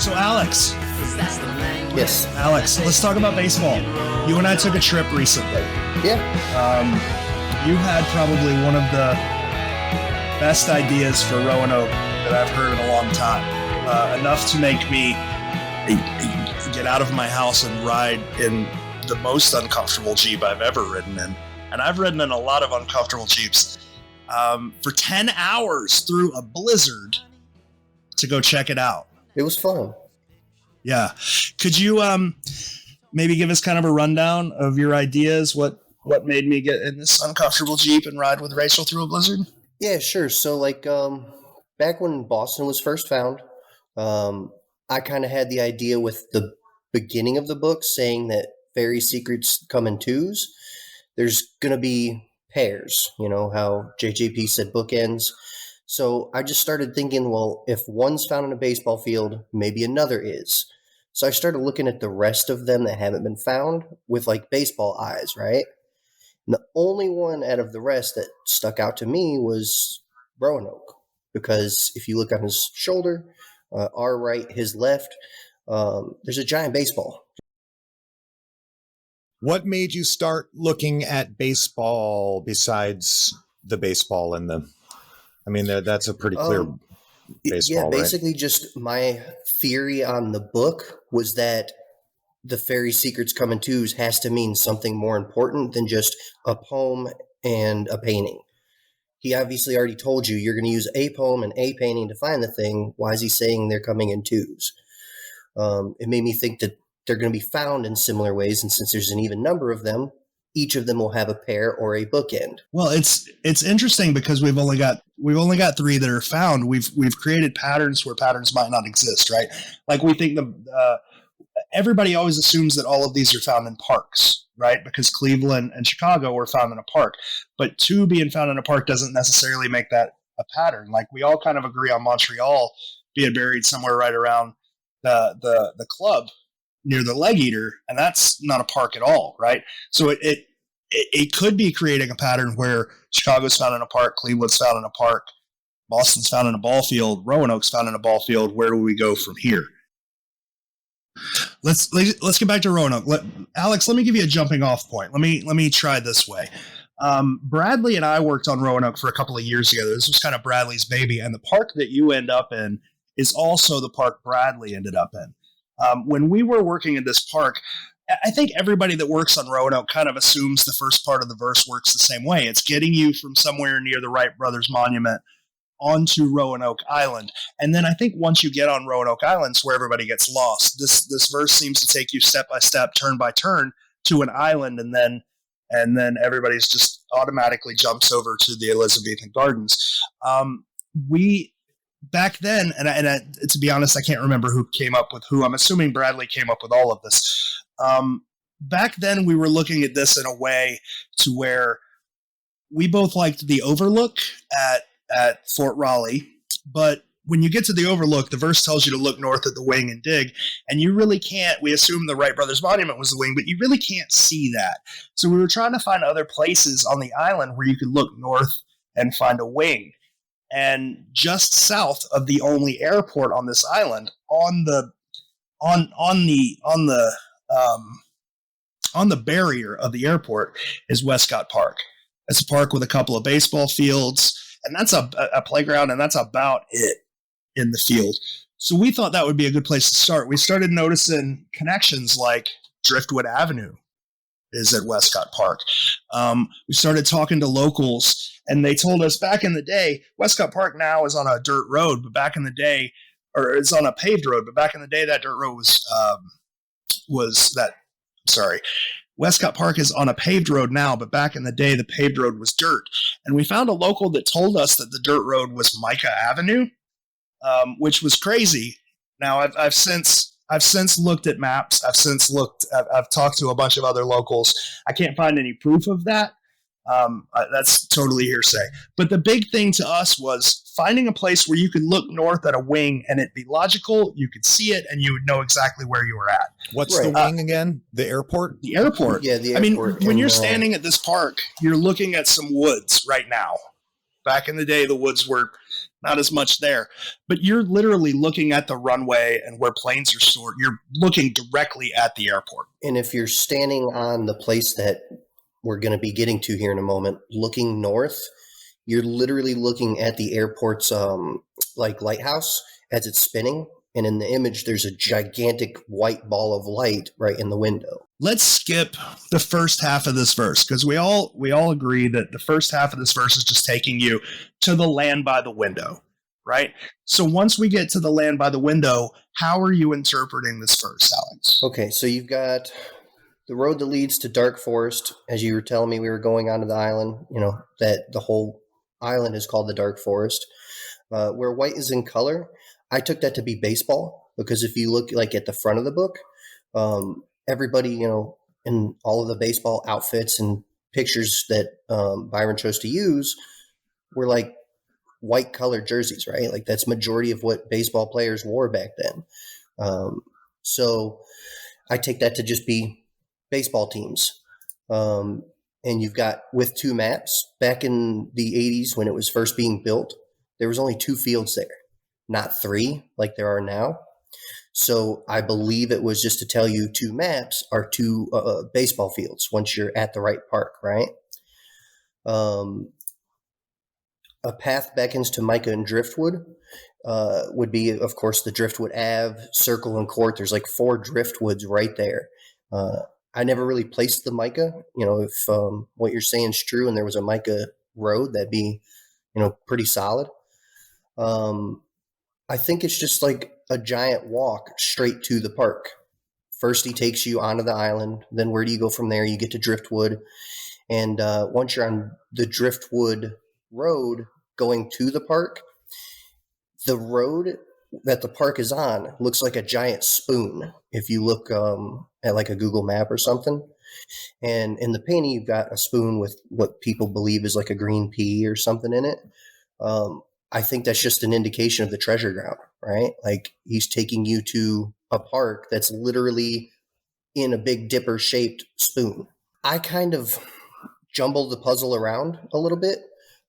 So Alex. Yes. Alex, let's talk about baseball. You and I took a trip recently. Yeah. You had probably one of the best ideas for Roanoke that I've heard in a long time. Enough to make me get out of my house and ride in the most uncomfortable Jeep I've ever ridden in. And I've ridden in a lot of uncomfortable Jeeps for 10 hours through a blizzard to go check it out. It was fun. Yeah. Could you maybe give us kind of a rundown of your ideas? What made me get in this uncomfortable Jeep and ride with Rachel through a blizzard? Yeah, sure. So back when Boston was first found, I kind of had the idea with the beginning of the book saying that fairy secrets come in twos. There's going to be pairs, you know, how JJP said bookends. So I just started thinking, well, if one's found in a baseball field, maybe another is. So I started looking at the rest of them that haven't been found with like baseball eyes, right? And the only one out of the rest that stuck out to me was Roanoke, because if you look on his shoulder, our right, his left, there's a giant baseball. What made you start looking at baseball besides the baseball and the? I mean, that's a pretty clear baseball, yeah, basically just my theory on the book was that the fairy secrets come in twos has to mean something more important than just a poem and a painting. He obviously already told you you're going to use a poem and a painting to find the thing. Why is he saying they're coming in twos? It made me think that they're going to be found in similar ways, and since there's an even number of them, each of them will have a pair or a bookend. Well, it's interesting because we've only got 3 that are found. We've created patterns where patterns might not exist, right? Like we think everybody always assumes that all of these are found in parks, right? Because Cleveland and Chicago were found in a park, but 2 being found in a park doesn't necessarily make that a pattern. Like we all kind of agree on Montreal being buried somewhere right around the club near the leg eater, and that's not a park at all, right? So it could be creating a pattern where Chicago's found in a park, Cleveland's found in a park, Boston's found in a ball field, Roanoke's found in a ball field. Where do we go from here? Let's get back to Roanoke. Alex, let me give you a jumping off point. Let me try this way. Bradley and I worked on Roanoke for a couple of years together. This was kind of Bradley's baby, and the park that you end up in is also the park Bradley ended up in. When we were working in this park, I think everybody that works on Roanoke kind of assumes the first part of the verse works the same way. It's getting you from somewhere near the Wright Brothers Monument onto Roanoke Island. And then I think once you get on Roanoke Island, it's where everybody gets lost. This verse seems to take you step by step, turn by turn to an island, and then everybody's just automatically jumps over to the Elizabethan Gardens. Back then, and to be honest, I can't remember who came up with who. I'm assuming Bradley came up with all of this. Back then, we were looking at this in a way to where we both liked the overlook at Fort Raleigh, but when you get to the overlook, the verse tells you to look north at the wing and dig, and you really can't. We assume the Wright Brothers Monument was the wing, but you really can't see that. So we were trying to find other places on the island where you could look north and find a wing. And just south of the only airport on this island, on the barrier of the airport, is Westcott Park. It's a park with a couple of baseball fields, and that's a playground, and that's about it in the field. So we thought that would be a good place to start. We started noticing connections like Driftwood Avenue is at Westcott Park. We started talking to locals, and they told us back in the day, Westcott Park now is on a dirt road, but back in the day, or it's on a paved road, but back in the day, that dirt road Westcott Park is on a paved road now, but back in the day, the paved road was dirt. And we found a local that told us that the dirt road was Micah Avenue, which was crazy. Now I've since looked at maps. I've talked to a bunch of other locals. I can't find any proof of that. That's totally hearsay. But the big thing to us was finding a place where you could look north at a wing and it'd be logical. You could see it and you would know exactly where you were at. What's the wing again? The airport? The airport. Yeah, the airport. I mean, when you're standing at this park, you're looking at some woods right now. Back in the day, the woods were not as much there. But you're literally looking at the runway and where planes are stored. You're looking directly at the airport. And if you're standing on the place that we're going to be getting to here in a moment, looking north, you're literally looking at the airport's like lighthouse as it's spinning. And in the image, there's a gigantic white ball of light right in the window. Let's skip the first half of this verse, because we all agree that the first half of this verse is just taking you to the land by the window, right? So once we get to the land by the window, how are you interpreting this verse, Alex? Okay, so you've got the road that leads to dark forest. As you were telling me, we were going onto the island, that the whole island is called the dark forest. Where white is in color, I took that to be baseball, because if you look like at the front of the book, everybody, in all of the baseball outfits and pictures that Byron chose to use were like white colored jerseys, right? Like that's majority of what baseball players wore back then. So I take that to just be baseball teams. And you've got with two maps back in the 80s when it was first being built, there was only 2 fields there, not 3 like there are now. So I believe it was just to tell you 2 maps are 2 baseball fields once you're at the right park, right? A path beckons to mica and driftwood would be, of course, the Driftwood Ave, Circle, and Court. There's like 4 driftwoods right there. I never really placed the mica. If what you're saying is true and there was a mica road, that'd be, pretty solid. I think it's just like a giant walk straight to the park. First, he takes you onto the island. Then where do you go from there? You get to Driftwood. And once you're on the Driftwood Road going to the park, the road that the park is on looks like a giant spoon if you look at like a Google map or something. And in the painting, you've got a spoon with what people believe is like a green pea or something in it. I think that's just an indication of the treasure ground, right? Like he's taking you to a park that's literally in a Big Dipper shaped spoon. I kind of jumbled the puzzle around a little bit.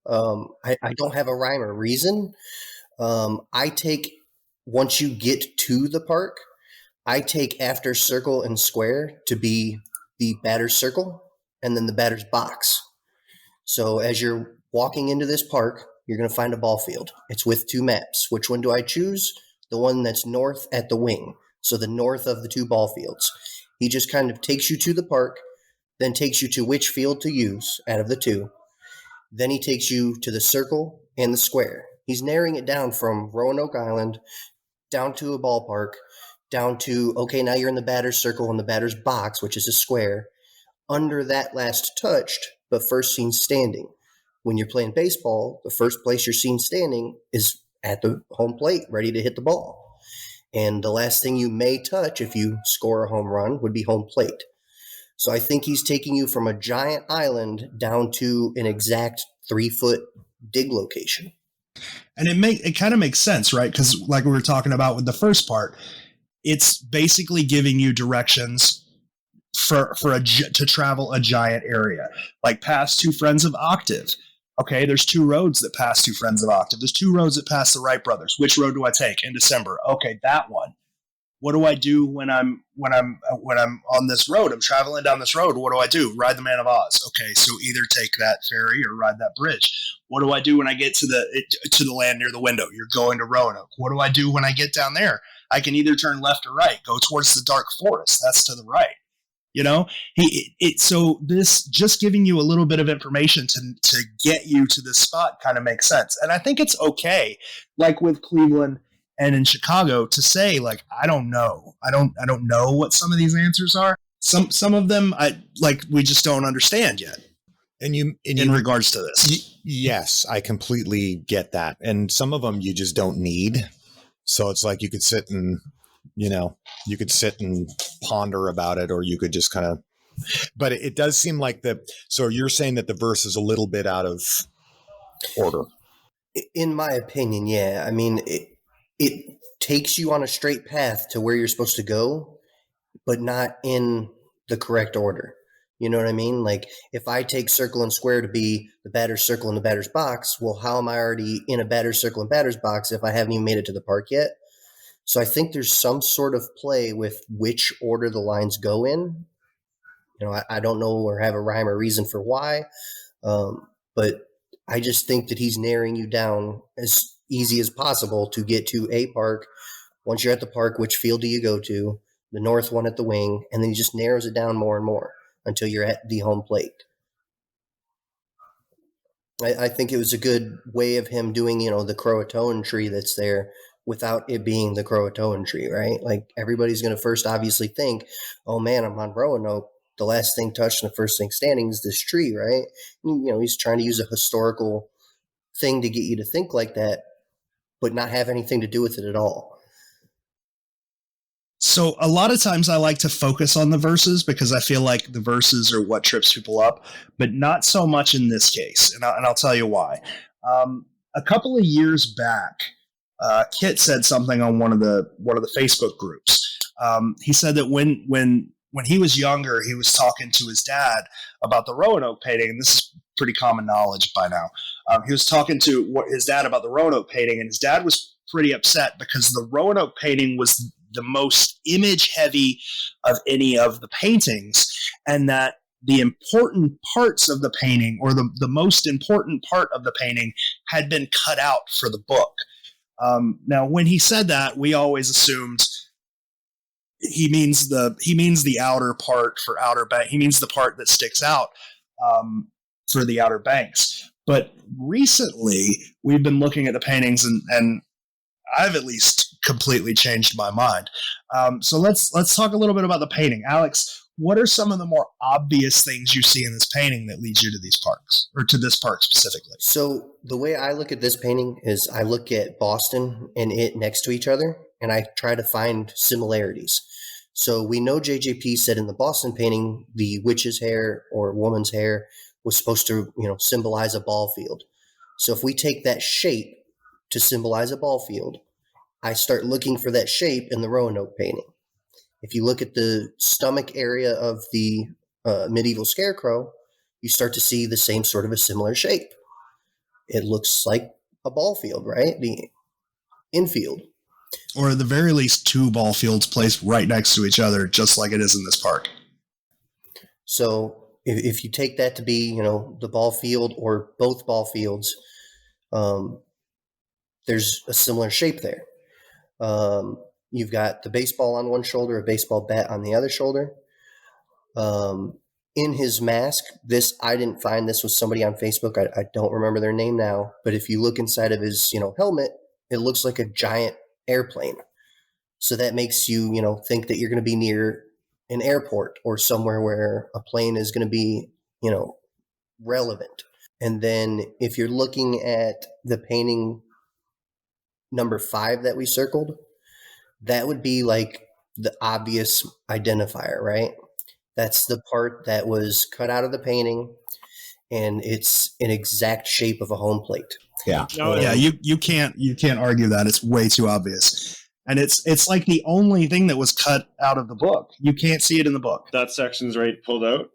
I don't have a rhyme or reason. I take, once you get to the park, I take after circle and square to be the batter's circle and then the batter's box. So as you're walking into this park, you're going to find a ball field. It's with 2 maps. Which one do I choose? The one that's north at the wing. So the north of the 2 ball fields. He just kind of takes you to the park, then takes you to which field to use out of the 2. Then he takes you to the circle and the square. He's narrowing it down from Roanoke Island down to a ballpark, down to, okay, now you're in the batter's circle and the batter's box, which is a square. Under that last touched, but first seen standing. When you're playing baseball, the first place you're seen standing is at the home plate, ready to hit the ball. And the last thing you may touch if you score a home run would be home plate. So I think he's taking you from a giant island down to an exact 3-foot dig location. And it kind of makes sense, right? Because like we were talking about with the first part, it's basically giving you directions to travel a giant area, like past 2 Friends of Octave. Okay, there's 2 roads that pass 2 Friends of Octave. There's 2 roads that pass the Wright brothers. Which road do I take in December? Okay, that one. What do I do when I'm on this road? I'm traveling down this road. What do I do? Ride the Man of Oz. Okay, so either take that ferry or ride that bridge. What do I do when I get to the land near the window? You're going to Roanoke. What do I do when I get down there? I can either turn left or right. Go towards the dark forest. That's to the right. So this just giving you a little bit of information to get you to this spot kind of makes sense. And I think it's okay, like with Cleveland and in Chicago, to say like, I don't know. I don't know what some of these answers are. Some of them we just don't understand yet. In regards to this. Yes, I completely get that. And some of them you just don't need. So it's like you could sit and ponder about it, or you could just kind of, but it does seem like so you're saying that the verse is a little bit out of order. In my opinion, yeah. I mean, it takes you on a straight path to where you're supposed to go, but not in the correct order. You know what I mean? Like if I take circle and square to be the batter's circle and the batter's box, well, how am I already in a batter's circle and batter's box if I haven't even made it to the park yet? So I think there's some sort of play with which order the lines go in. You know, I don't know or have a rhyme or reason for why, but I just think that he's narrowing you down as easy as possible to get to a park. Once you're at the park, which field do you go to? The north one at the wing, and then he just narrows it down more and more until you're at the home plate. I think it was a good way of him doing, you know, the Croatoan tree that's there without it being the Croatoan tree, right? Like everybody's going to first obviously think, oh man, I'm on Roanoke. The last thing touched and the first thing standing is this tree, right? You know, he's trying to use a historical thing to get you to think like that, but not have anything to do with it at all. So a lot of times I like to focus on the verses because I feel like the verses are what trips people up, but not so much in this case. And I'll tell you why. A couple of years back, Kit said something on one of the Facebook groups. He said that when he was younger, he was talking to his dad about the Roanoke painting, and this is pretty common knowledge by now. He was talking to his dad about the Roanoke painting, and his dad was pretty upset because the Roanoke painting was the most image heavy of any of the paintings, and that the important parts of the painting, or the most important part of the painting, had been cut out for the book. Now, when he said that, we always assumed he means the outer part for outer bank. He means the part that sticks out for the Outer Banks. But recently, we've been looking at the paintings, and I've at least completely changed my mind. So let's talk a little bit about the painting. Alex, what are some of the more obvious things you see in this painting that leads you to these parks, or to this park specifically? So the way I look at this painting is I look at Boston and it next to each other, and I try to find similarities. So we know JJP said in the Boston painting, the witch's hair or woman's hair was supposed to, you know, symbolize a ball field. So if we take that shape to symbolize a ball field, I start looking for that shape in the Roanoke painting. If you look at the stomach area of the medieval scarecrow, you start to see the same sort of a similar shape. It looks like a ball field, right? The infield. Or at the very least, two ball fields placed right next to each other, just like it is in this park. So if you take that to be, you know, the ball field or both ball fields, there's a similar shape there. You've got the baseball on one shoulder, a baseball bat on the other shoulder. In his mask, I didn't find this was somebody on Facebook. I don't remember their name now, but if you look inside of his, you know, helmet, it looks like a giant airplane. So that makes you, you know, think that you're going to be near an airport or somewhere where a plane is going to be, you know, relevant. And then if you're looking at the painting number 5 that we circled, that would be like the obvious identifier, right? That's the part that was cut out of the painting, and it's an exact shape of a home plate. Yeah. No, Yeah, you can't argue that. It's way too obvious. And it's like the only thing that was cut out of the book. You can't see it in the book. that section's right pulled out.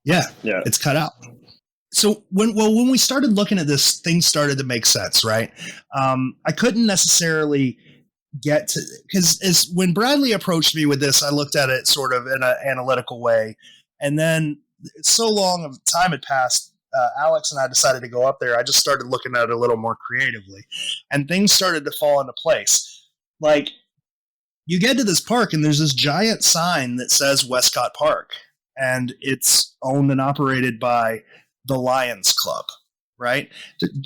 Yeah, Yeah. it's cut out. So when we started looking at this, things started to make sense, right? I couldn't necessarily get to, because when Bradley approached me with this, I looked at it sort of in an analytical way, and then so long of time had passed. Alex and I decided to go up there. I just started looking at it a little more creatively, and things started to fall into place. Like, you get to this park, and there's this giant sign that says Westcott Park, and it's owned and operated by the Lions Club, right?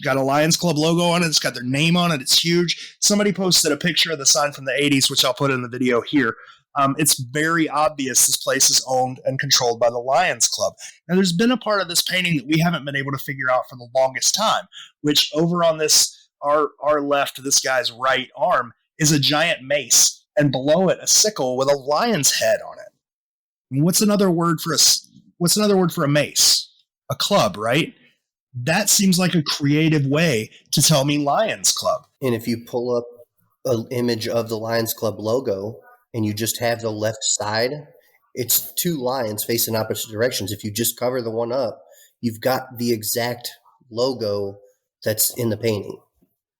Got a Lions Club logo on it. It's got their name on it. It's huge. Somebody posted a picture of the sign from the 80s, which I'll put in the video here. It's very obvious this place is owned and controlled by the Lions Club. Now, there's been a part of this painting that we haven't been able to figure out for the longest time, which over on this, our left, this guy's right arm, is a giant mace, and below it, a sickle with a lion's head on it. And what's another word for a mace? A club, right? That seems like a creative way to tell me Lions Club. And if you pull up an image of the Lions Club logo and you just have the left side It's two lions facing opposite directions. If you just cover the one up, you've got the exact logo that's in the painting.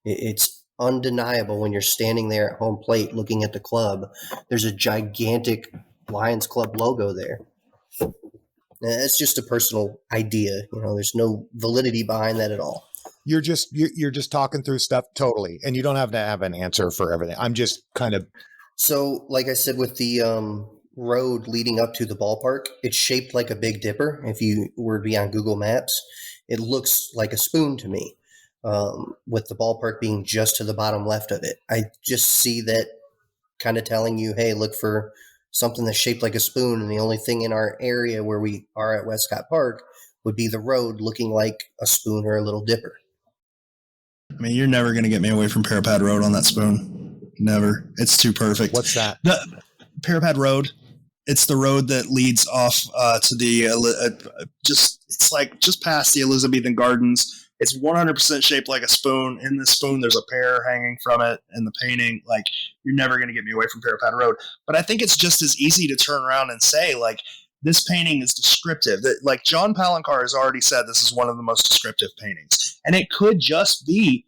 It's undeniable when you're standing there at home plate looking at the club. There's a gigantic Lions Club logo there. It's just a personal idea. There's no validity behind that at all. You're just talking through stuff totally, and you don't have to have an answer for everything. I'm just kind of. So, like I said, with the road leading up to the ballpark, it's shaped like a Big Dipper. If you were to be on Google Maps, it looks like a spoon to me, with the ballpark being just to the bottom left of it. I just see that kind of telling you, hey, look for something that's shaped like a spoon, and the only thing in our area where we are at Westcott Park would be the road looking like a spoon or a little dipper. I mean, you're never going to get me away from Parapet Road on that spoon. Never. It's too perfect. What's that? The Parapet Road. It's the road that leads off to the just past the Elizabethan Gardens. It's 100% shaped like a spoon. In the spoon, there's a pear hanging from it in the painting. Like, you're never going to get me away from Parapet Road. But I think it's just as easy to turn around and say, like, this painting is descriptive. That, like, John Palancar has already said, this is one of the most descriptive paintings. And it could just be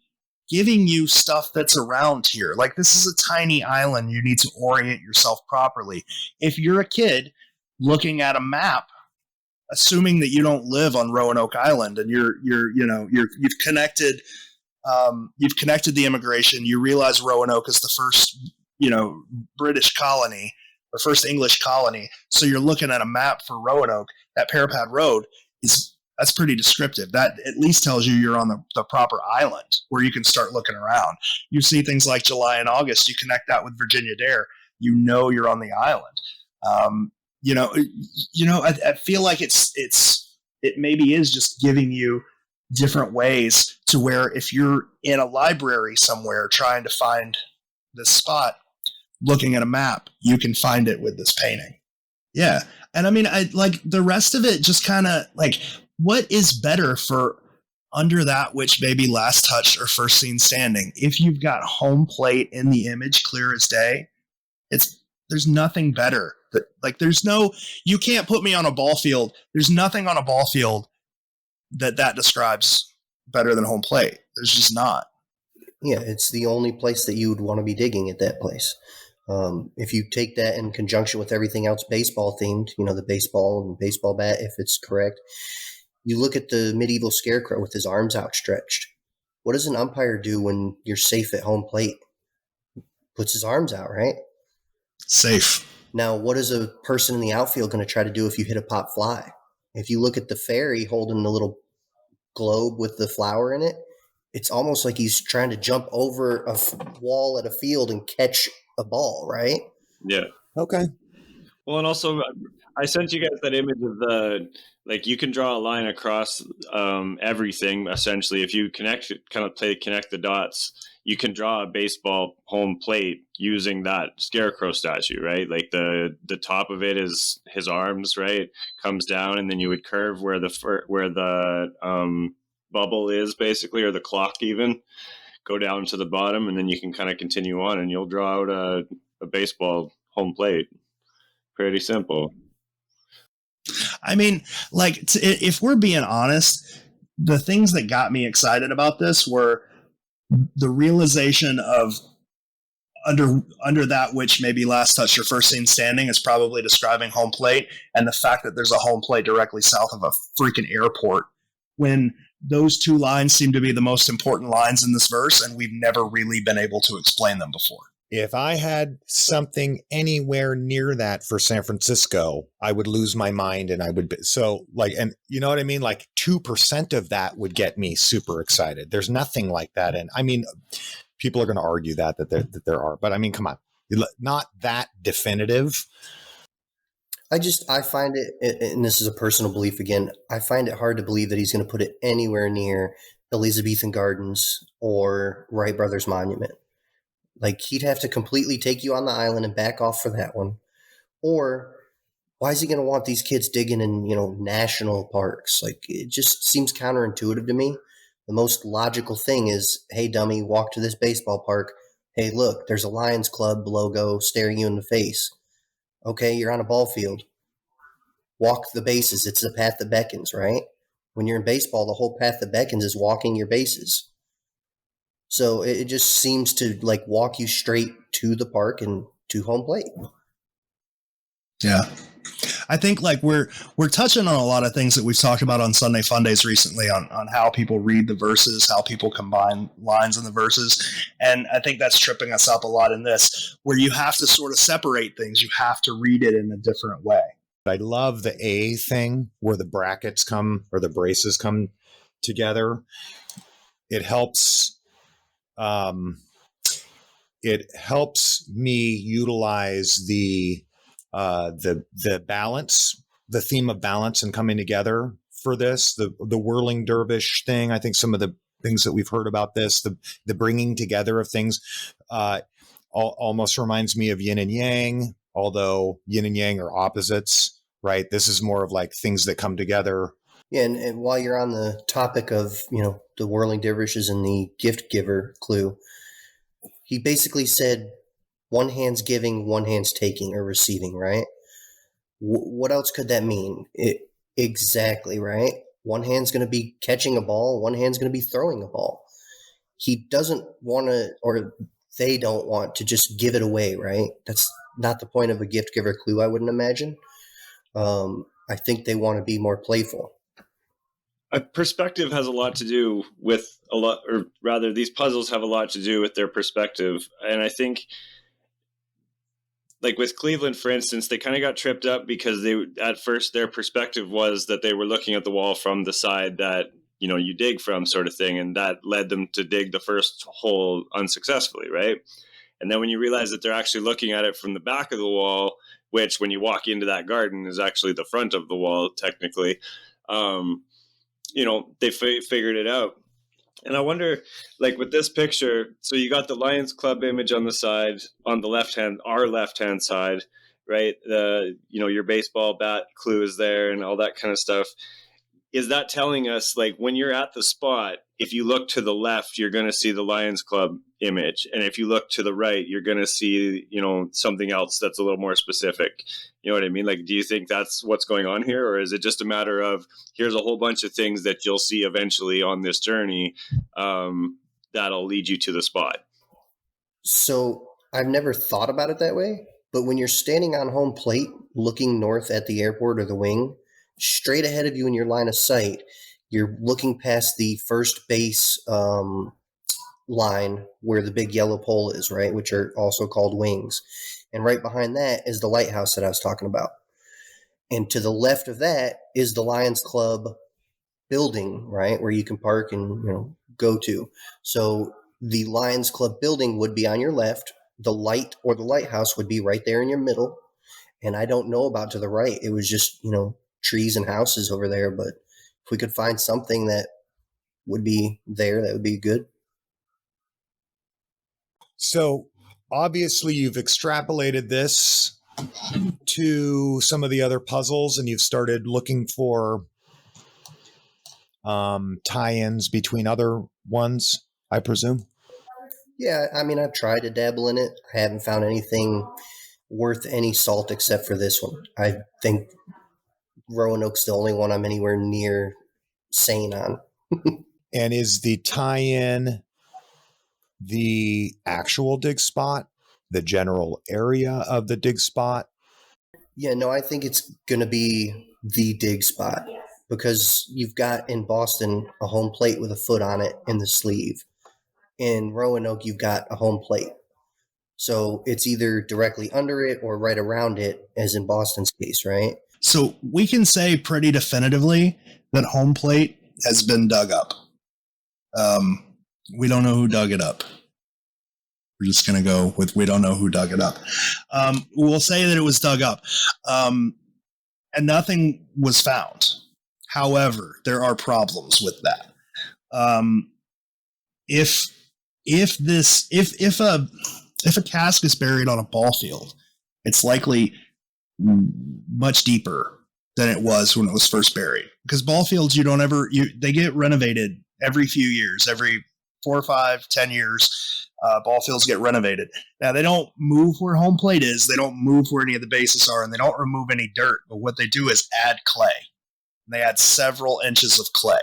giving you stuff that's around here. Like, this is a tiny island. You need to orient yourself properly. If you're a kid looking at a map, assuming that you don't live on Roanoke Island and you've connected the immigration, you realize Roanoke is the first, British colony, the first English colony. So you're looking at a map for Roanoke. That Parapet Road that's pretty descriptive. That at least tells you you're on the proper island where you can start looking around. You see things like July and August, you connect that with Virginia Dare, you're on the island. I feel like it maybe is just giving you different ways to where if you're in a library somewhere trying to find this spot, looking at a map, you can find it with this painting. Yeah. And I mean, I like the rest of it just kind of like, what is better for under that which may be last touched or first seen standing? If you've got home plate in the image clear as day, there's nothing better. Like, you can't put me on a ball field. There's nothing on a ball field that describes better than home plate. There's just not. Yeah, it's the only place that you would want to be digging at that place. If you take that in conjunction with everything else baseball themed, the baseball and baseball bat, if it's correct, you look at the medieval scarecrow with his arms outstretched. What does an umpire do when you're safe at home plate? Puts his arms out, right? Safe. Now, what is a person in the outfield going to try to do if you hit a pop fly? If you look at the fairy holding the little globe with the flower in it, it's almost like he's trying to jump over a wall at a field and catch a ball, right? Yeah. Okay. Well, and also, I sent you guys that image of you can draw a line across everything, essentially. If you connect the dots, you can draw a baseball home plate using that scarecrow statue, right? Like the top of it is his arms, right? Comes down, and then you would curve where the bubble is, basically, or the clock even. Go down to the bottom, and then you can kind of continue on, and you'll draw out a baseball home plate. Pretty simple. I mean, like, if we're being honest, the things that got me excited about this were the realization of under that which maybe last touched or first seen standing is probably describing home plate, and the fact that there's a home plate directly south of a freaking airport, when those two lines seem to be the most important lines in this verse, and we've never really been able to explain them before. If I had something anywhere near that for San Francisco, I would lose my mind, and I would be, and you know what I mean? Like 2% of that would get me super excited. There's nothing like that. And I mean, people are going to argue that there are, but I mean, come on, not that definitive. I find it, and this is a personal belief again, I find it hard to believe that he's going to put it anywhere near Elizabethan Gardens or Wright Brothers Monument. Like, he'd have to completely take you on the island and back off for that one. Or why is he going to want these kids digging in, national parks? Like, it just seems counterintuitive to me. The most logical thing is, hey, dummy, walk to this baseball park. Hey, look, there's a Lions Club logo staring you in the face. Okay, you're on a ball field. walk the bases. It's the path that beckons, right? When you're in baseball, the whole path that beckons is walking your bases. So it just seems to like walk you straight to the park and to home plate. Yeah. I think like we're touching on a lot of things that we've talked about on Sunday Fun Days recently on how people read the verses, how people combine lines in the verses. And I think that's tripping us up a lot in this, where you have to sort of separate things. You have to read it in a different way. I love the A thing where the brackets come or the braces come together. It helps me utilize the balance, the theme of balance and coming together for this, the whirling dervish thing. I think some of the things that we've heard about this, the bringing together of things, almost reminds me of yin and yang, although yin and yang are opposites, right? This is more of like things that come together. Yeah, and while you're on the topic of, the whirling dervishes and the gift giver clue, he basically said one hand's giving, one hand's taking or receiving, right? What else could that mean? Exactly, right? One hand's going to be catching a ball, one hand's going to be throwing a ball. He doesn't want to, or they don't want to just give it away, right? That's not the point of a gift giver clue, I wouldn't imagine. I think they want to be more playful. A perspective has a lot to do with these puzzles have a lot to do with their perspective. And I think, like with Cleveland, for instance, they kind of got tripped up because at first their perspective was that they were looking at the wall from the side that, you dig from, sort of thing. And that led them to dig the first hole unsuccessfully, right? And then when you realize that they're actually looking at it from the back of the wall, which when you walk into that garden is actually the front of the wall, technically, they figured it out. And I wonder, like with this picture, so you got the Lions Club image on the side, on the our left-hand side, right? Your baseball bat clue is there and all that kind of stuff. Is that telling us, like, when you're at the spot, if you look to the left, you're going to see the Lions Club image. And if you look to the right, you're going to see, something else that's a little more specific. You know what I mean? Like, do you think that's what's going on here? Or is it just a matter of here's a whole bunch of things that you'll see eventually on this journey that'll lead you to the spot? So I've never thought about it that way. But when you're standing on home plate, looking north at the airport or the wing, straight ahead of you in your line of sight, you're looking past the first base line where the big yellow pole is, right, which are also called wings. And right behind that is the lighthouse that I was talking about. And to the left of that is the Lions Club building, right, where you can park and go to. So the Lions Club building would be on your left. The light or the lighthouse would be right there in your middle. And I don't know about to the right. It was just, trees and houses over there, but if we could find something that would be there, that would be good. So obviously you've extrapolated this to some of the other puzzles and you've started looking for tie-ins between other ones, I presume. Yeah, I mean, I've tried to dabble in it. I haven't found anything worth any salt except for this one. I think Roanoke's the only one I'm anywhere near sane on. And is the tie-in the actual dig spot, the general area of the dig spot? Yeah, no, I think it's going to be the dig spot because you've got in Boston a home plate with a foot on it in the sleeve. In Roanoke, you've got a home plate. So it's either directly under it or right around it, as in Boston's case, right? So we can say pretty definitively that home plate has been dug up. We don't know who dug it up. We're just going to go with we don't know who dug it up. We'll say that it was dug up. And nothing was found. However, there are problems with that. If a casque is buried on a ball field, it's likely much deeper than it was when it was first buried. Because ball fields, they get renovated every few years, every 4 or 5, 10 years, ball fields get renovated. Now, they don't move where home plate is. They don't move where any of the bases are, and they don't remove any dirt. But what they do is add clay. They add several inches of clay.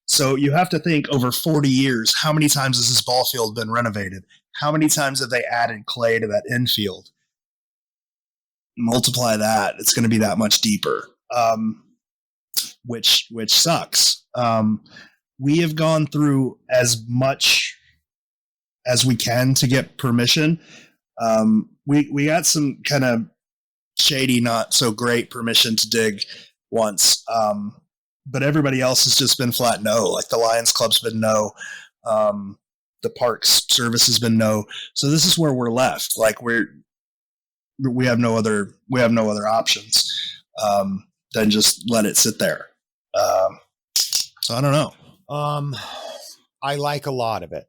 So you have to think over 40 years, how many times has this ball field been renovated? How many times have they added clay to that infield? Multiply that, it's going to be that much deeper, which sucks. We have gone through as much as we can to get permission. We got some kind of shady, not so great permission to dig once, but everybody else has just been flat no. Like the Lions Club's been no, the Parks Service has been no. So this is where we're left. Like we have no other options than just let it sit there. So I don't know. I like a lot of it.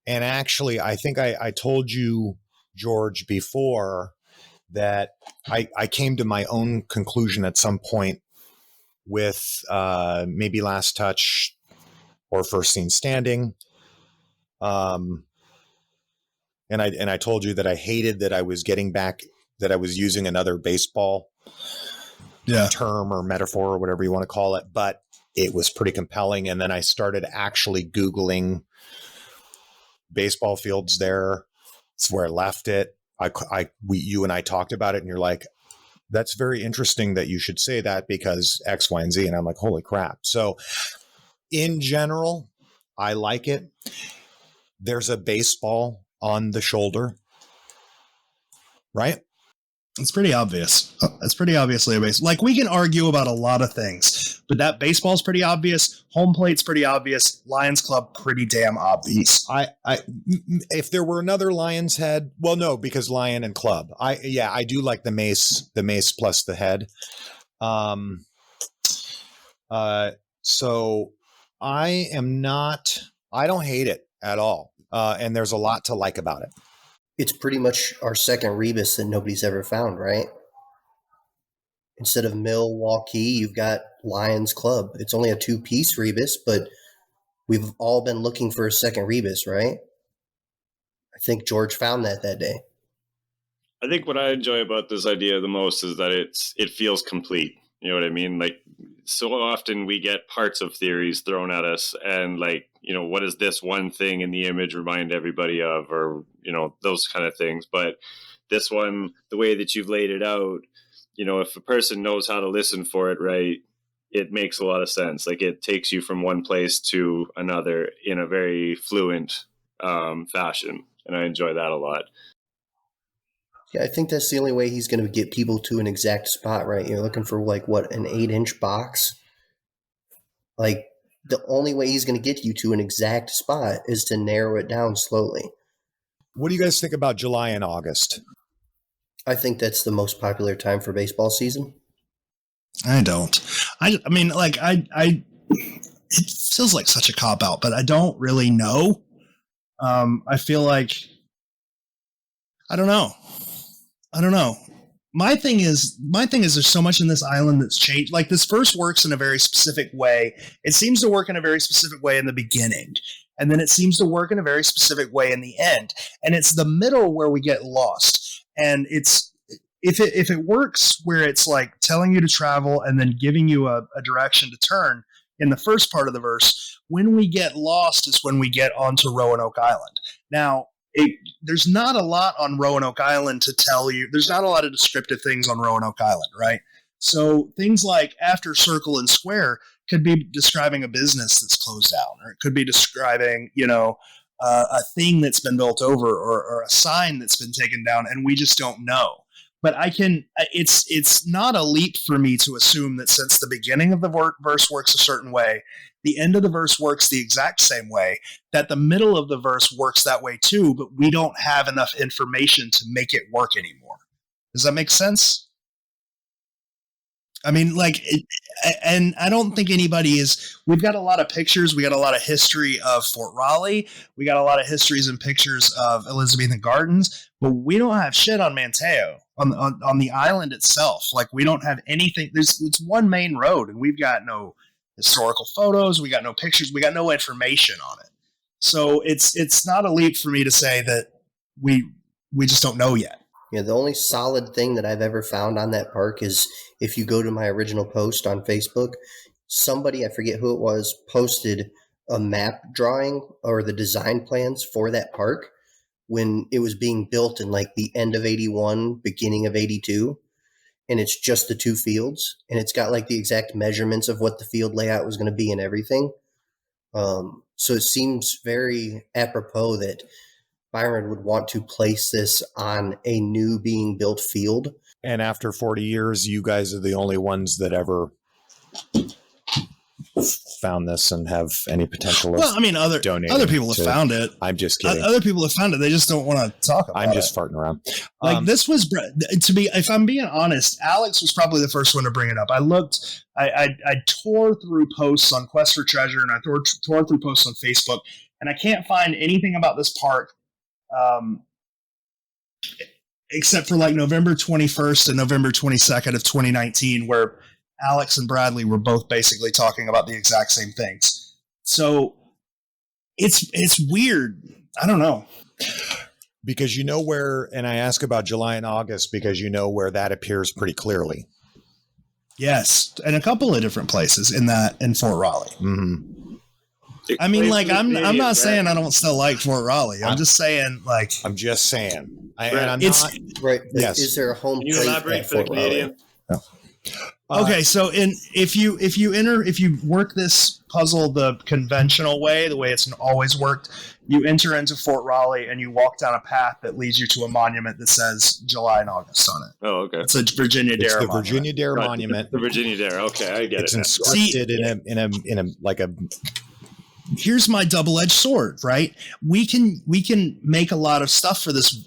And actually, I think I told you, George, before that I came to my own conclusion at some point with maybe Last Touch or First Scene Standing. And I told you that I hated that I was getting back, that I was using another baseball term or metaphor or whatever you want to call it, but it was pretty compelling. And then I started actually Googling baseball fields there. It's where I left it. You and I talked about it, and you're like, that's very interesting that you should say that because X, Y, and Z. And I'm like, holy crap. So in general, I like it. There's a baseball on the shoulder, right? It's pretty obvious. It's pretty obviously a base. Like we can argue about a lot of things, but that baseball's pretty obvious. Home plate's pretty obvious. Lions Club, pretty damn obvious. If there were another Lions head, well, no, because Lion and Club. I do like the mace plus the head. So I don't hate it at all. And there's a lot to like about it. It's pretty much our second rebus that nobody's ever found, right? Instead of Milwaukee, you've got Lions Club. It's only a 2-piece rebus, but we've all been looking for a second rebus, right? I think George found that day. I think what I enjoy about this idea the most is that it feels complete. You know what I mean? Like so often we get parts of theories thrown at us and like, you know, what does this one thing in the image remind everybody of, or, you know, those kind of things. But this one, the way that you've laid it out, you know, if a person knows how to listen for it, right, it makes a lot of sense. Like it takes you from one place to another in a very fluent fashion. And I enjoy that a lot. Yeah, I think that's the only way he's going to get people to an exact spot, right? You're looking for like what, an 8-inch box? Like the only way he's going to get you to an exact spot is to narrow it down slowly. What do you guys think about July and August? I think that's the most popular time for baseball season. I don't. I mean, like it feels like such a cop out, but I don't really know. I feel like I don't know. My thing is there's so much in this island that's changed. Like this verse works in a very specific way. It seems to work in a very specific way in the beginning. And then it seems to work in a very specific way in the end. And it's the middle where we get lost. And it's if it works where it's like telling you to travel and then giving you a direction to turn in the first part of the verse, when we get lost is when we get onto Roanoke Island. Now, there's not a lot on Roanoke Island to tell you. There's not a lot of descriptive things on Roanoke Island, right? So things like after circle and square could be describing a business that's closed down, or it could be describing, you know, a thing that's been built over, or a sign that's been taken down, and we just don't know. But it's not a leap for me to assume that since the beginning of the verse works a certain way, the end of the verse works the exact same way, that the middle of the verse works that way too, but we don't have enough information to make it work anymore. Does that make sense? I mean, and I don't think we've got a lot of pictures. We got a lot of history of Fort Raleigh. We got a lot of histories and pictures of Elizabethan Gardens, but we don't have shit on Manteo, on the island itself. Like we don't have anything. It's one main road and we've got no historical photos. We got no pictures. We got no information on it. So it's not a leap for me to say that we just don't know yet. Yeah, the only solid thing that I've ever found on that park is if you go to my original post on Facebook, somebody, I forget who it was, posted a map drawing or the design plans for that park when it was being built in like the end of 81, beginning of 82. And it's just the two fields. And it's got like the exact measurements of what the field layout was going to be and everything. So it seems very apropos that Byron would want to place this on a new being built field. And after 40 years, you guys are the only ones that ever found this and have any potential. Well, I mean, other people have found it. I'm just kidding. Other people have found it. They just don't want to talk about it. I'm just farting around. Like this was, to be, if I'm being honest, Alex was probably the first one to bring it up. I tore through posts on Quest for Treasure and I tore through posts on Facebook, and I can't find anything about this park except for like November 21st and November 22nd of 2019, where Alex and Bradley were both basically talking about the exact same things. So it's weird. I don't know. Because you know where, and I ask about July and August because you know where that appears pretty clearly. Yes, and a couple of different places in Fort Raleigh. Mm-hmm. I mean, like, I'm not saying I don't still like Fort Raleigh. I'm just saying, like, I'm just saying. Yes. Is there a home Can you plate elaborate at for the Fort Raleigh? Canadian? No. Okay, so if you work this puzzle the conventional way, the way it's always worked, you enter into Fort Raleigh and you walk down a path that leads you to a monument that says July and August on it. Oh, okay. It's a Virginia Dare monument. Virginia Dare monument. The Virginia Dare. Okay, I get it's it. It's inscripted in a like a. Here's my double-edged sword, right? We can make a lot of stuff for this.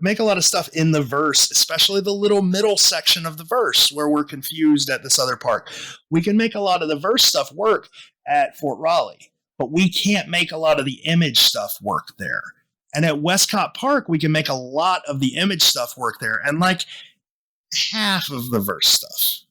Make a lot of stuff in the verse, especially the little middle section of the verse where we're confused at this other park. We can make a lot of the verse stuff work at Fort Raleigh, but we can't make a lot of the image stuff work there. And at Westcott Park, we can make a lot of the image stuff work there, and like half of the verse stuff.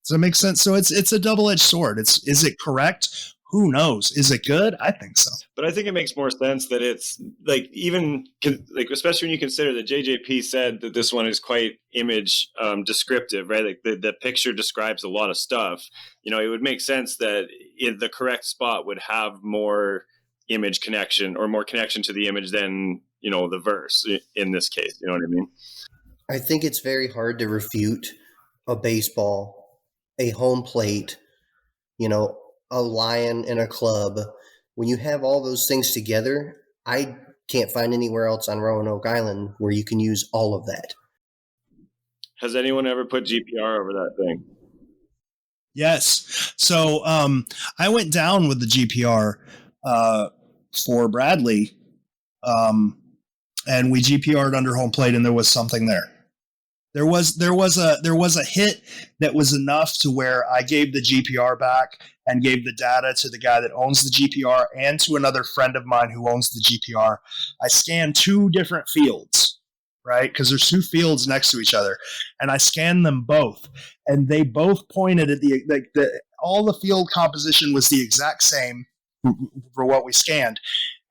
Does that make sense? So it's a double-edged sword. Is it correct? Who knows? Is it good? I think so. But I think it makes more sense that it's like, even like, especially when you consider that JJP said that this one is quite image descriptive, right? Like the picture describes a lot of stuff. You know, it would make sense that the correct spot would have more image connection or more connection to the image than, you know, the verse in this case. You know what I mean? I think it's very hard to refute a baseball, a home plate, you know, a lion and a club. When you have all those things together, I can't find anywhere else on Roanoke Island where you can use all of that. Has anyone ever put GPR over that thing? Yes. So I went down with the GPR for Bradley, and we GPR'd under home plate, and there was something there. There was a hit that was enough to where I gave the GPR back and gave the data to the guy that owns the GPR and to another friend of mine who owns the GPR. I scanned two different fields, right? Because there's two fields next to each other, and I scanned them both, and they both pointed at all the field composition was the exact same for what we scanned,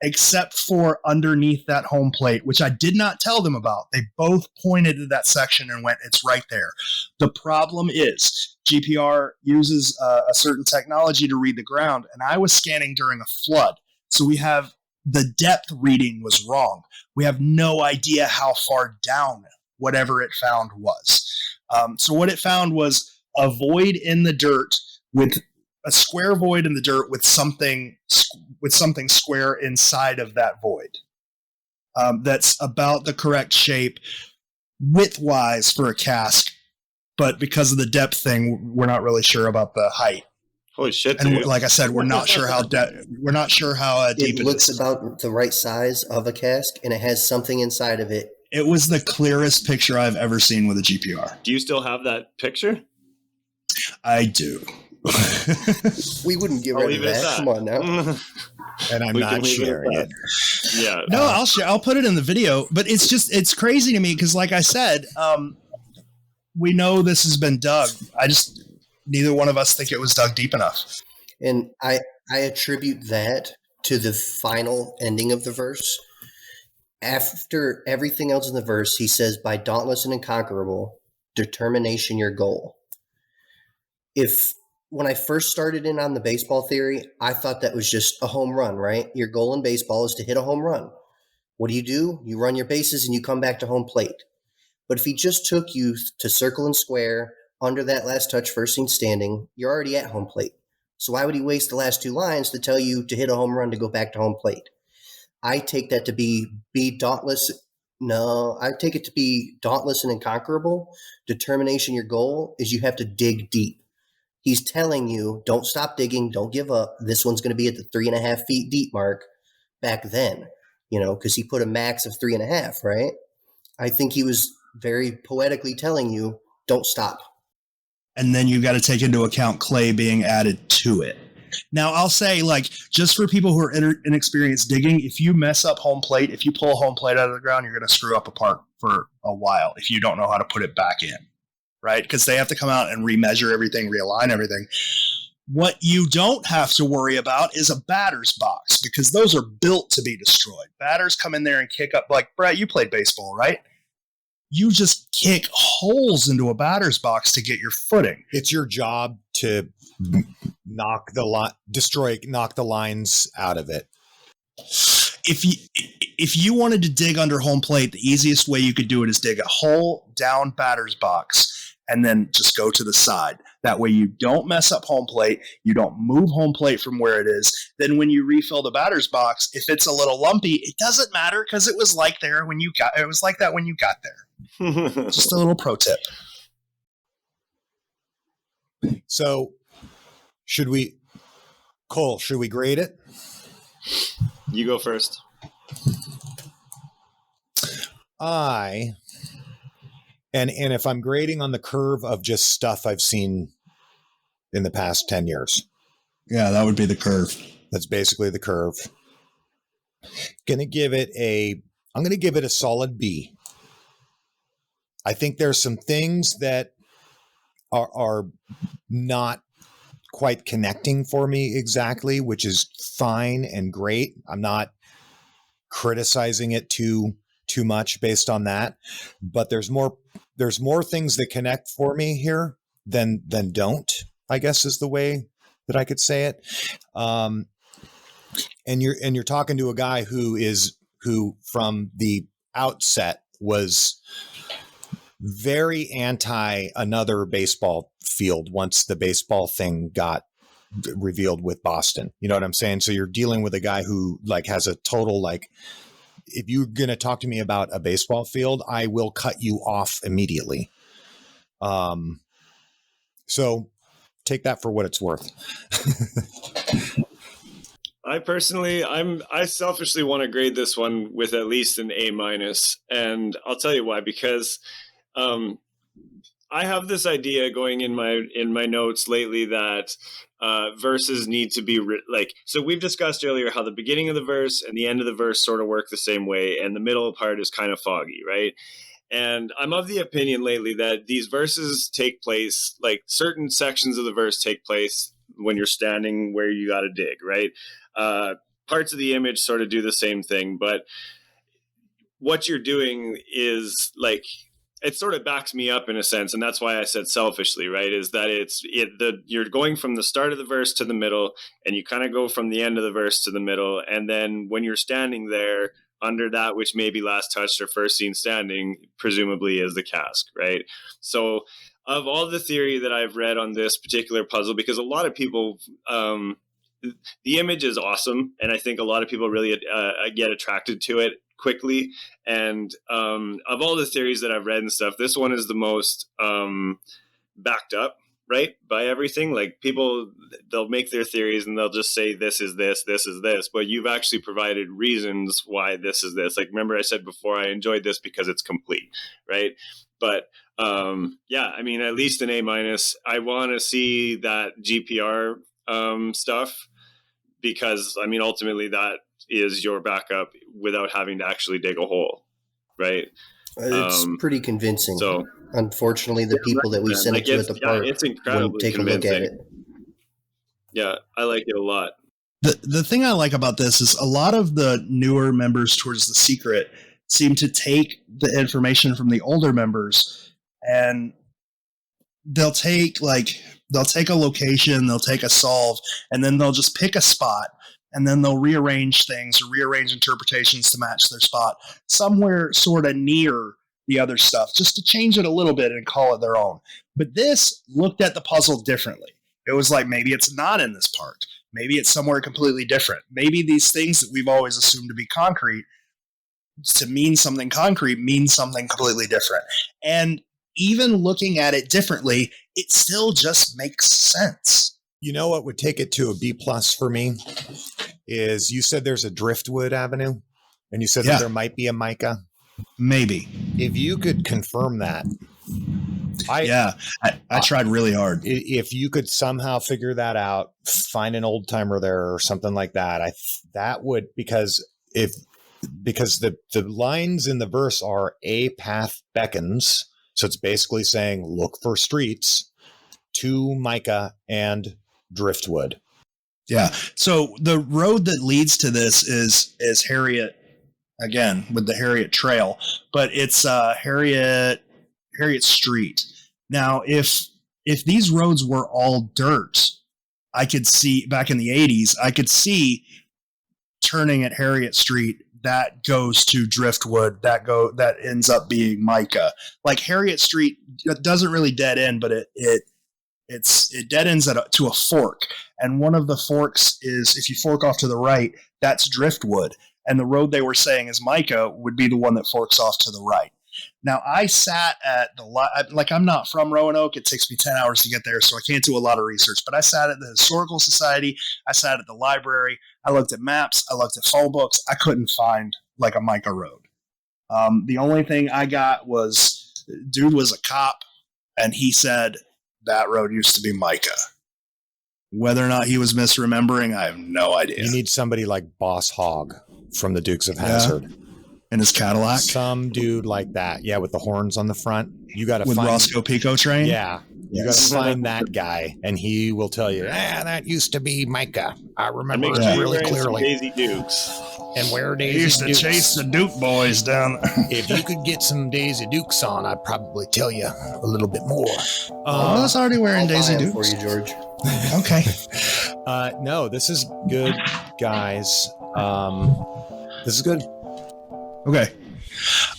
except for underneath that home plate, which I did not tell them about. They both pointed to that section and went, it's right there. The problem is GPR uses a certain technology to read the ground, and I was scanning during a flood. So we have the depth reading was wrong. We have no idea how far down whatever it found was. So what it found was a void in the dirt with a square void in the dirt with something square inside of that void. That's about the correct shape width-wise for a Casque, but because of the depth thing, we're not really sure about the height. Holy shit! And dude. like I said, we're not sure how deep it looks about the right size of a Casque, and it has something inside of it. It was the clearest picture I've ever seen with a GPR. Do you still have that picture? I do. We wouldn't get rid of that. Come on now. And I'm not sharing it. Yeah. No, I'll share. I'll put it in the video. But it's crazy to me because, like I said, we know this has been dug. Neither one of us think it was dug deep enough. And I attribute that to the final ending of the verse, after everything else in the verse, he says, by dauntless and unconquerable, determination your goal. When I first started in on the baseball theory, I thought that was just a home run, right? Your goal in baseball is to hit a home run. What do? You run your bases and you come back to home plate. But if he just took you to circle and square, under that last touch, first seen standing, you're already at home plate. So why would he waste the last two lines to tell you to hit a home run to go back to home plate? I take that to be dauntless. No, I take it to be dauntless and unconquerable. Determination, your goal is you have to dig deep. He's telling you, don't stop digging, don't give up. This one's going to be at the 3.5 feet deep mark back then, because he put a max of 3.5, right? I think he was very poetically telling you, don't stop. And then you've got to take into account clay being added to it. Now, I'll say, just for people who are inexperienced digging, if you mess up home plate, if you pull home plate out of the ground, you're going to screw up a park for a while if you don't know how to put it back in. Right? Because they have to come out and remeasure everything, realign everything. What you don't have to worry about is a batter's box, because those are built to be destroyed. Batters come in there and kick up, like, Brett, you played baseball, right? You just kick holes into a batter's box to get your footing. It's your job to knock the lines out of it. If you wanted to dig under home plate, the easiest way you could do it is dig a hole down batter's box and then just go to the side. That way you don't mess up home plate. You don't move home plate from where it is. Then when you refill the batter's box, if it's a little lumpy, it doesn't matter because it was like that when you got there. Just a little pro tip. So Cole, should we grade it? You go first. And if I'm grading on the curve of just stuff I've seen in the past 10 years. Yeah, that would be the curve. That's basically the curve. I'm going to give it a solid B. I think there's some things that are not quite connecting for me exactly, which is fine and great. I'm not criticizing it too much based on that, but there's more things that connect for me here than don't, I guess is the way that I could say it. And you're talking to a guy who from the outset was very anti another baseball field once the baseball thing got revealed with Boston. You know what I'm saying? So you're dealing with a guy who has a total, if you're going to talk to me about a baseball field, I will cut you off immediately. So take that for what it's worth. I selfishly want to grade this one with at least an A-, and I'll tell you why. Because I have this idea going in my notes lately that verses need to be so we've discussed earlier how the beginning of the verse and the end of the verse sort of work the same way, and the middle part is kind of foggy, right? And I'm of the opinion lately that these verses take place, certain sections of the verse take place when you're standing where you got to dig, right? Parts of the image sort of do the same thing, but what you're doing is it sort of backs me up in a sense, and that's why I said selfishly, right? Is that you're going from the start of the verse to the middle, and you kind of go from the end of the verse to the middle, and then when you're standing there under that which may be last touched or first seen standing, presumably is the casque, right? So of all the theory that I've read on this particular puzzle, because a lot of people, the image is awesome, and I think a lot of people really get attracted to it quickly. And of all the theories that I've read and stuff, this one is the most backed up, right, by everything. People, they'll make their theories and they'll just say this is this, this is this, but you've actually provided reasons why this is this. Remember I said before, I enjoyed this because it's complete, right? But yeah, I mean, at least an A-. I want to see that GPR stuff, because I mean, ultimately that is your backup without having to actually dig a hole, right? It's pretty convincing. So unfortunately, the people that we sent it to at the park it's incredibly wouldn't take convincing. a look at it. Yeah, I like it a lot. The thing I like about this is a lot of the newer members towards the Secret seem to take the information from the older members, and they'll take a location, they'll take a solve, and then they'll just pick a spot, and then they'll rearrange things or rearrange interpretations to match their spot somewhere sort of near the other stuff, just to change it a little bit and call it their own. But this looked at the puzzle differently. It was like, maybe it's not in this park. Maybe it's somewhere completely different. Maybe these things that we've always assumed to be concrete, to mean something concrete, means something completely different. And even looking at it differently, it still just makes sense. You know what would take it to a B+ for me is, you said there's a Driftwood Avenue, and you said that there might be a mica. Maybe. If you could confirm that. I tried really hard. If you could somehow figure that out, find an old timer there or something like that, that would, because the lines in the verse are a path beckons. So it's basically saying, look for streets to mica and driftwood. Yeah. So the road that leads to this is Harriet, again, with the Harriet Trail, but it's Harriet Street. Now, if these roads were all dirt, I could see back in the 80s, I could see turning at Harriet Street, that goes to Driftwood, that ends up being mica. Like Harriet Street, it doesn't really dead end, but it dead ends to a fork, and one of the forks is, if you fork off to the right, that's Driftwood, and the road they were saying is mica would be the one that forks off to the right. Now, I sat at I'm not from Roanoke. It takes me 10 hours to get there, so I can't do a lot of research. But I sat at the Historical Society. I sat at the library. I looked at maps. I looked at phone books. I couldn't find a mica road. The only thing I got was, dude was a cop, and he said that road used to be mica. Whether or not he was misremembering, I have no idea. You need somebody like Boss Hogg from the Dukes of Hazzard. In his Cadillac? Some dude like that. Yeah, with the horns on the front. You got to find... With Roscoe Pico train? Yeah. You got to find that guy, and he will tell you, that used to be mica. I remember it really clearly. Daisy Dukes. And where Daisy Dukes. He used to chase the Duke boys down. If you could get some Daisy Dukes on, I'd probably tell you a little bit more. I was already wearing Daisy Dukes. For you, George. Okay. No, this is good, guys. This is good. Okay.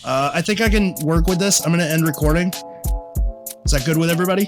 I think I can work with this. I'm going to end recording. Is that good with everybody?